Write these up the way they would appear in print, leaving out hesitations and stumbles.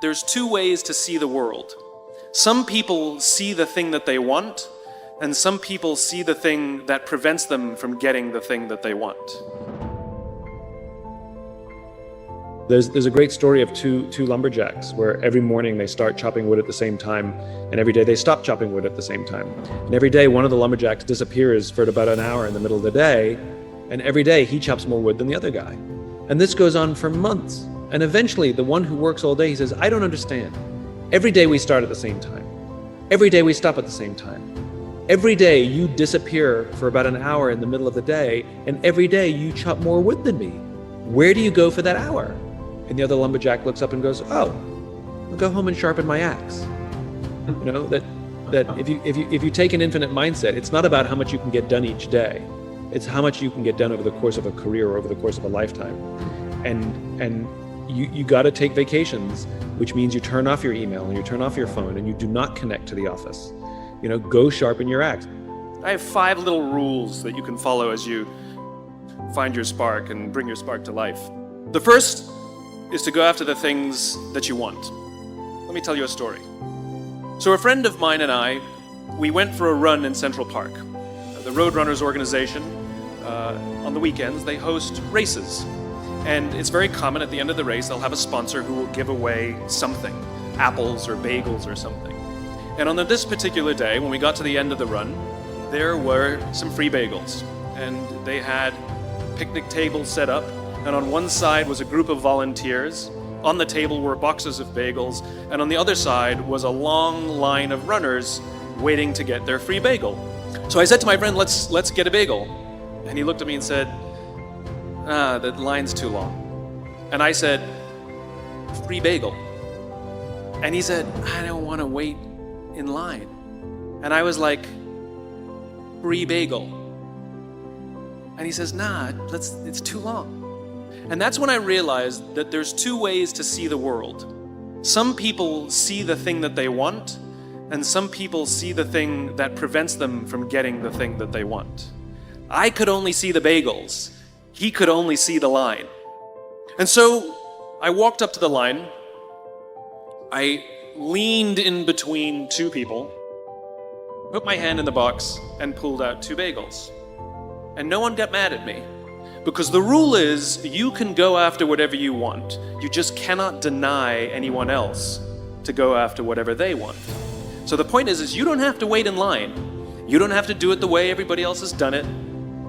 There's two ways to see the world. Some people see the thing that they want, and some people see the thing that prevents them from getting the thing that they want. There's a great story of two lumberjacks where every morning they start chopping wood at the same time, and every day they stop chopping wood at the same time. And every day one of the lumberjacks disappears for about an hour in the middle of the day, and every day he chops more wood than the other guy. And this goes on for months. And eventually the one who works all day, he says, I don't understand. Every day we start at the same time. Every day we stop at the same time. Every day you disappear for about an hour in the middle of the day, and every day you chop more wood than me. Where do you go for that hour? And the other lumberjack looks up and goes, oh, I'll go home and sharpen my axe. You know, that if you take an infinite mindset, it's not about how much you can get done each day. It's how much you can get done over the course of a career or over the course of a lifetime. And you got to take vacations, which means you turn off your email and you turn off your phone and you do not connect to the office. You know, go sharpen your axe. I have 5 little rules that you can follow as you find your spark and bring your spark to life. The first is to go after the things that you want. Let me tell you a story. So a friend of mine and I, we went for a run in Central Park. The Roadrunners organization, on the weekends, they host races. And it's very common at the end of the race, they'll have a sponsor who will give away something, apples or bagels or something. And on this particular day, when we got to the end of the run, there were some free bagels. And they had picnic tables set up, and on one side was a group of volunteers. On the table were boxes of bagels, and on the other side was a long line of runners waiting to get their free bagel. So I said to my friend, let's get a bagel. And he looked at me and said, the line's too long. And I said, free bagel. And he said, I don't want to wait in line. And I was like, free bagel. And he says, nah, it's too long. And that's when I realized that there's two ways to see the world. Some people see the thing that they want, and some people see the thing that prevents them from getting the thing that they want. I could only see the bagels. He could only see the line. And so I walked up to the line. I leaned in between two people, put my hand in the box, and pulled out 2 bagels. And no one got mad at me. Because the rule is, you can go after whatever you want. You just cannot deny anyone else to go after whatever they want. So the point is you don't have to wait in line. You don't have to do it the way everybody else has done it.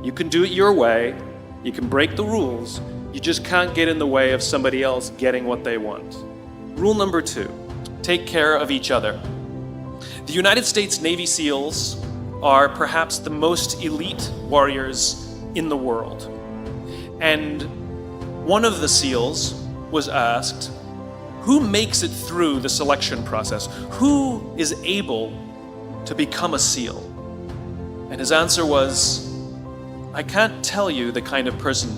You can do it your way. You can break the rules. You just can't get in the way of somebody else getting what they want. Rule number 2, take care of each other. The United States Navy SEALs are perhaps the most elite warriors in the world. And one of the SEALs was asked, who makes it through the selection process? Who is able to become a SEAL? And his answer was, I can't tell you the kind of person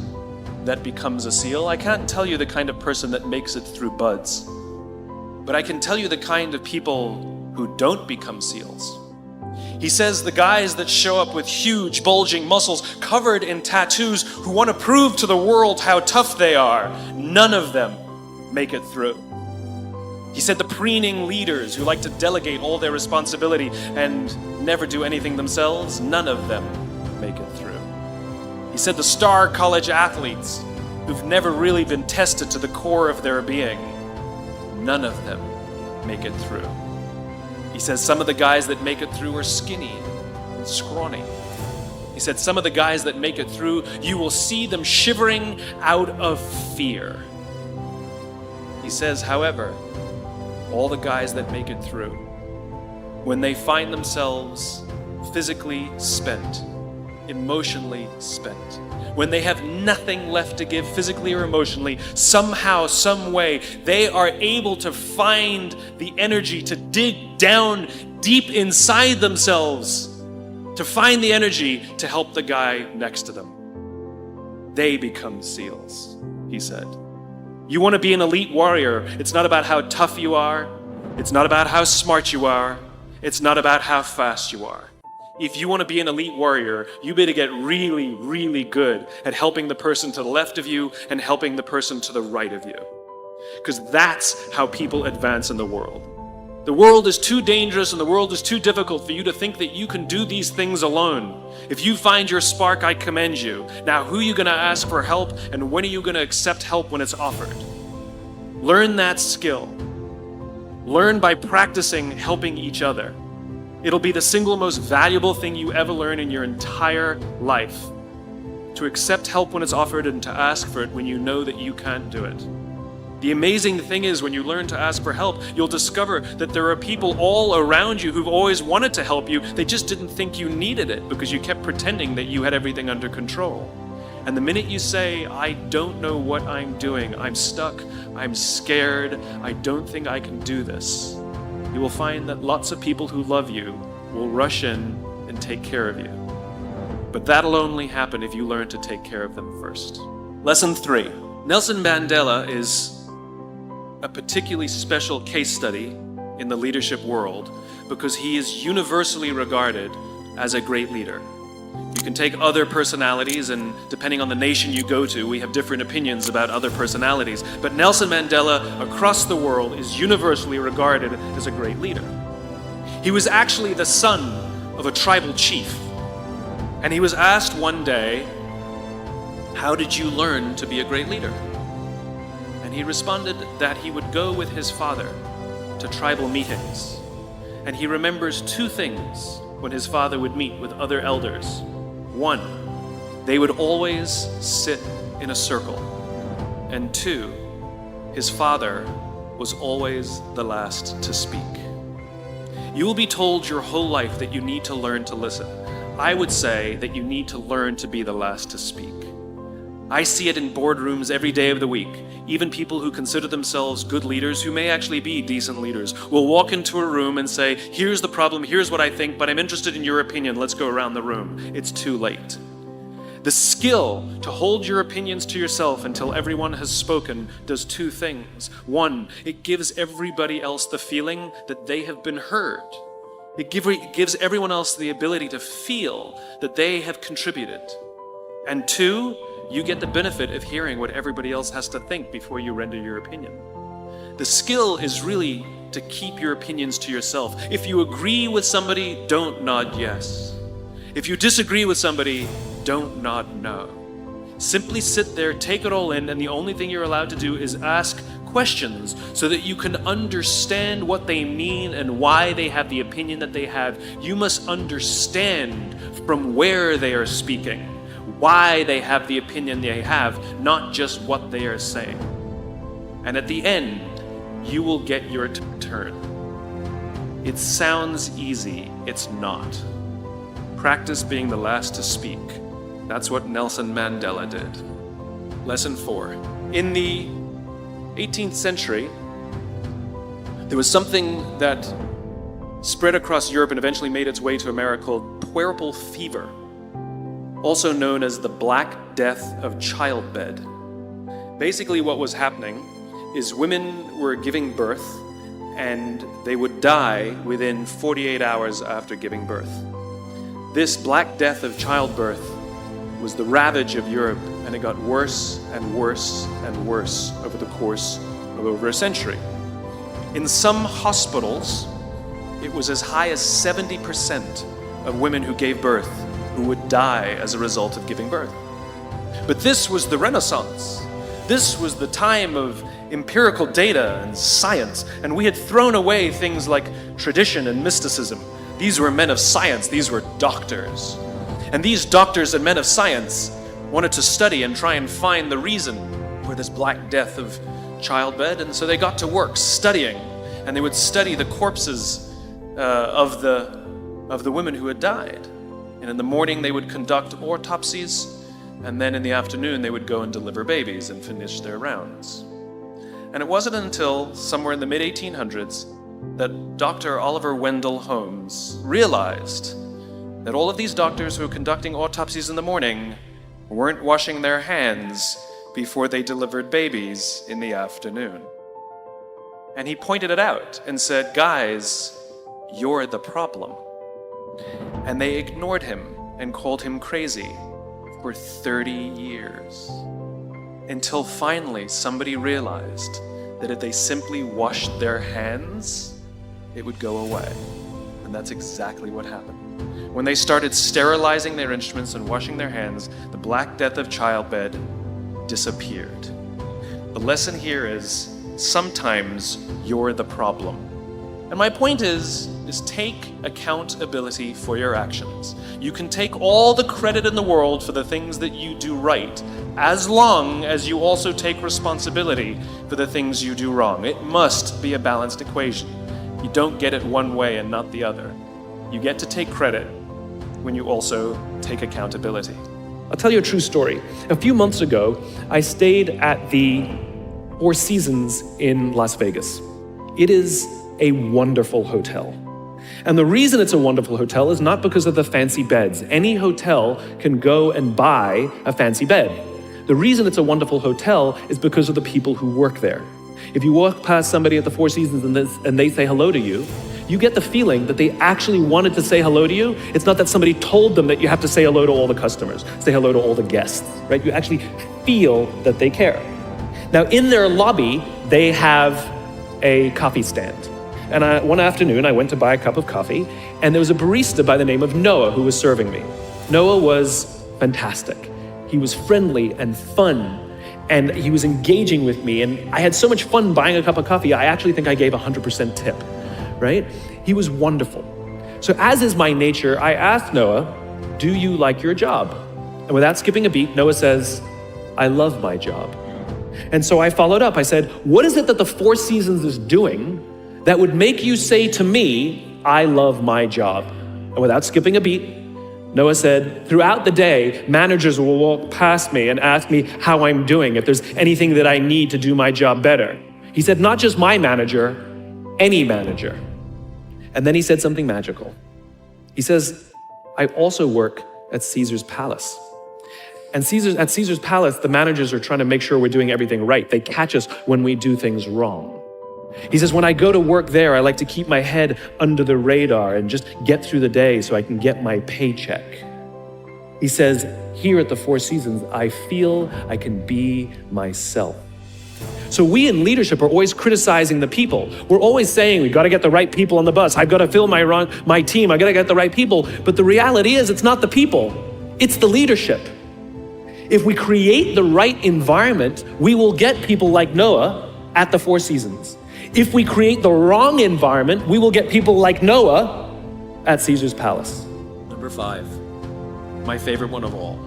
that becomes a SEAL. I can't tell you the kind of person that makes it through BUD/S. But I can tell you the kind of people who don't become SEALs. He says the guys that show up with huge, bulging muscles covered in tattoos who want to prove to the world how tough they are, none of them make it through. He said the preening leaders who like to delegate all their responsibility and never do anything themselves, none of them make it through. He said the star college athletes who've never really been tested to the core of their being, none of them make it through. He says some of the guys that make it through are skinny and scrawny. He said some of the guys that make it through, you will see them shivering out of fear. He says, however, all the guys that make it through, when they find themselves physically spent, emotionally spent, when they have nothing left to give physically or emotionally, somehow, some way, they are able to find the energy to dig down deep inside themselves, to find the energy to help the guy next to them. They become SEALs, he said. You want to be an elite warrior. It's not about how tough you are. It's not about how smart you are. It's not about how fast you are. If you want to be an elite warrior, you better get really, really good at helping the person to the left of you and helping the person to the right of you. because that's how people advance in the world. The world is too dangerous and the world is too difficult for you to think that you can do these things alone. If you find your spark, I commend you. Now, who are you going to ask for help, and when are you going to accept help when it's offered? Learn that skill. Learn by practicing helping each other. It'll be the single most valuable thing you ever learn in your entire life. To accept help when it's offered and to ask for it when you know that you can't do it. The amazing thing is, when you learn to ask for help, you'll discover that there are people all around you who've always wanted to help you. They just didn't think you needed it because you kept pretending that you had everything under control. And the minute you say, I don't know what I'm doing, I'm stuck, I'm scared, I don't think I can do this, you will find that lots of people who love you will rush in and take care of you. But that'll only happen if you learn to take care of them first. Lesson 3. Nelson Mandela is a particularly special case study in the leadership world because he is universally regarded as a great leader. You can take other personalities, and depending on the nation you go to, we have different opinions about other personalities. But Nelson Mandela across the world is universally regarded as a great leader. He was actually the son of a tribal chief. And he was asked one day, how did you learn to be a great leader? And he responded that he would go with his father to tribal meetings. And he remembers 2 things when his father would meet with other elders. 1, they would always sit in a circle. And 2, his father was always the last to speak. You will be told your whole life that you need to learn to listen. I would say that you need to learn to be the last to speak. I see it in boardrooms every day of the week. Even people who consider themselves good leaders, who may actually be decent leaders, will walk into a room and say, here's the problem, here's what I think, but I'm interested in your opinion, let's go around the room. It's too late. The skill to hold your opinions to yourself until everyone has spoken does 2 things. 1, it gives everybody else the feeling that they have been heard. It gives everyone else the ability to feel that they have contributed. And 2, you get the benefit of hearing what everybody else has to think before you render your opinion. The skill is really to keep your opinions to yourself. If you agree with somebody, don't nod yes. If you disagree with somebody, don't nod no. Simply sit there, take it all in, and the only thing you're allowed to do is ask questions so that you can understand what they mean and why they have the opinion that they have. You must understand from where they are speaking, why they have the opinion they have, not just what they are saying. And at the end, you will get your turn. It sounds easy, it's not. Practice being the last to speak. That's what Nelson Mandela did. Lesson 4. In the 18th century, there was something that spread across Europe and eventually made its way to America called puerperal fever, also known as the Black Death of childbed. Basically what was happening is women were giving birth and they would die within 48 hours after giving birth. This Black Death of childbirth was the ravage of Europe, and it got worse and worse and worse over the course of over a century. In some hospitals, it was as high as 70% of women who gave birth who would die as a result of giving birth. But this was the Renaissance. This was the time of empirical data and science, and we had thrown away things like tradition and mysticism. These were men of science, these were doctors. And these doctors and men of science wanted to study and try and find the reason for this Black Death of childbed, and so they got to work studying, and they would study the corpses of the women who had died. And in the morning they would conduct autopsies, and then in the afternoon they would go and deliver babies and finish their rounds. And it wasn't until somewhere in the mid-1800s that Dr. Oliver Wendell Holmes realized that all of these doctors who were conducting autopsies in the morning weren't washing their hands before they delivered babies in the afternoon. And he pointed it out and said, guys, you're the problem. And they ignored him and called him crazy for 30 years. Until finally somebody realized that if they simply washed their hands, it would go away. And that's exactly what happened. When they started sterilizing their instruments and washing their hands, the Black Death of childbed disappeared. The lesson here is sometimes you're the problem. And my point is take accountability for your actions. You can take all the credit in the world for the things that you do right, as long as you also take responsibility for the things you do wrong. It must be a balanced equation. You don't get it one way and not the other. You get to take credit when you also take accountability. I'll tell you a true story. A few months ago, I stayed at the Four Seasons in Las Vegas. It is a wonderful hotel. And the reason it's a wonderful hotel is not because of the fancy beds. Any hotel can go and buy a fancy bed. The reason it's a wonderful hotel is because of the people who work there. If you walk past somebody at the Four Seasons and they say hello to you, you get the feeling that they actually wanted to say hello to you. It's not that somebody told them that you have to say hello to all the customers, say hello to all the guests, right? You actually feel that they care. Now, in their lobby, they have a coffee stand. And one afternoon, I went to buy a cup of coffee, and there was a barista by the name of Noah who was serving me. Noah was fantastic. He was friendly and fun, and he was engaging with me, and I had so much fun buying a cup of coffee, I actually think I gave 100% tip, right? He was wonderful. So as is my nature, I asked Noah, do you like your job? And without skipping a beat, Noah says, I love my job. And so I followed up. I said, what is it that the Four Seasons is doing that would make you say to me, I love my job? And without skipping a beat, Noah said, throughout the day, managers will walk past me and ask me how I'm doing, if there's anything that I need to do my job better. He said, not just my manager, any manager. And then he said something magical. He says, I also work at Caesar's Palace. And at Caesar's Palace, the managers are trying to make sure we're doing everything right. They catch us when we do things wrong. He says, when I go to work there, I like to keep my head under the radar and just get through the day so I can get my paycheck. He says, here at the Four Seasons, I feel I can be myself. So we in leadership are always criticizing the people. We're always saying, we got to get the right people on the bus. I've got to fill my team. I got to get the right people. But the reality is, it's not the people. It's the leadership. If we create the right environment, we will get people like Noah at the Four Seasons. If we create the wrong environment, we will get people like Noah at Caesar's Palace. Number 5, my favorite one of all.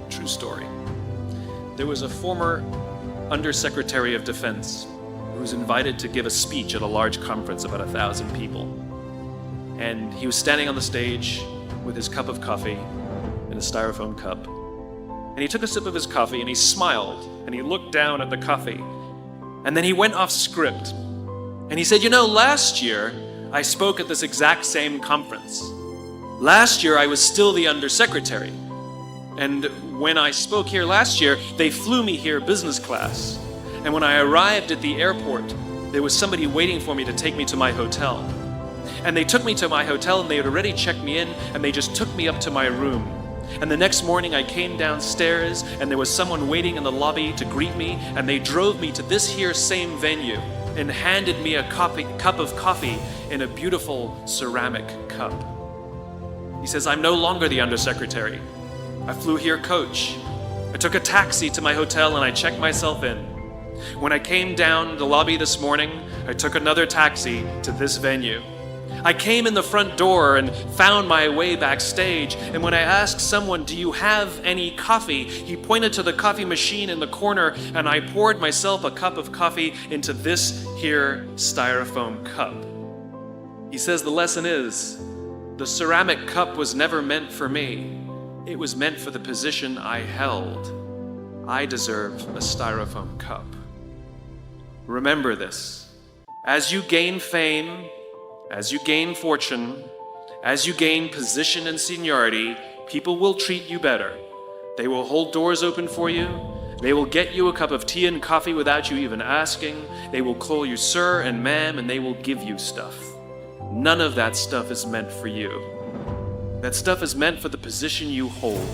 True story. There was a former Undersecretary of Defense who was invited to give a speech at a large conference, about 1,000 people. And he was standing on the stage with his cup of coffee in a styrofoam cup. And he took a sip of his coffee and he smiled and he looked down at the coffee. And then he went off script. And he said, you know, last year I spoke at this exact same conference. Last year I was still the undersecretary. And when I spoke here last year, they flew me here business class. And when I arrived at the airport, there was somebody waiting for me to take me to my hotel. And they took me to my hotel and they had already checked me in and they just took me up to my room. And the next morning I came downstairs and there was someone waiting in the lobby to greet me, and they drove me to this here same venue and handed me a cup of coffee in a beautiful ceramic cup. He says, I'm no longer the undersecretary. I flew here coach. I took a taxi to my hotel and I checked myself in. When I came down the lobby this morning, I took another taxi to this venue. I came in the front door and found my way backstage, and when I asked someone, do you have any coffee? He pointed to the coffee machine in the corner, and I poured myself a cup of coffee into this here styrofoam cup. He says the lesson is, the ceramic cup was never meant for me. It was meant for the position I held. I deserve a styrofoam cup. Remember this. As you gain fame, as you gain fortune, as you gain position and seniority, people will treat you better. They will hold doors open for you. They will get you a cup of tea and coffee without you even asking. They will call you sir and ma'am, and they will give you stuff. None of that stuff is meant for you. That stuff is meant for the position you hold.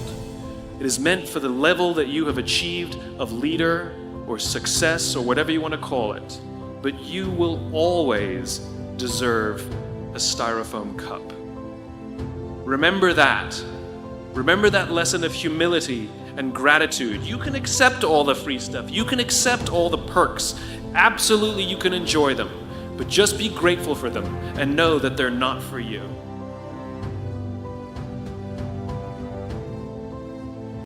It is meant for the level that you have achieved of leader, or success or whatever you want to call it, but you will always deserve a styrofoam cup. Remember that. Remember that lesson of humility and gratitude. You can accept all the free stuff. You can accept all the perks. Absolutely, you can enjoy them. But just be grateful for them and know that they're not for you.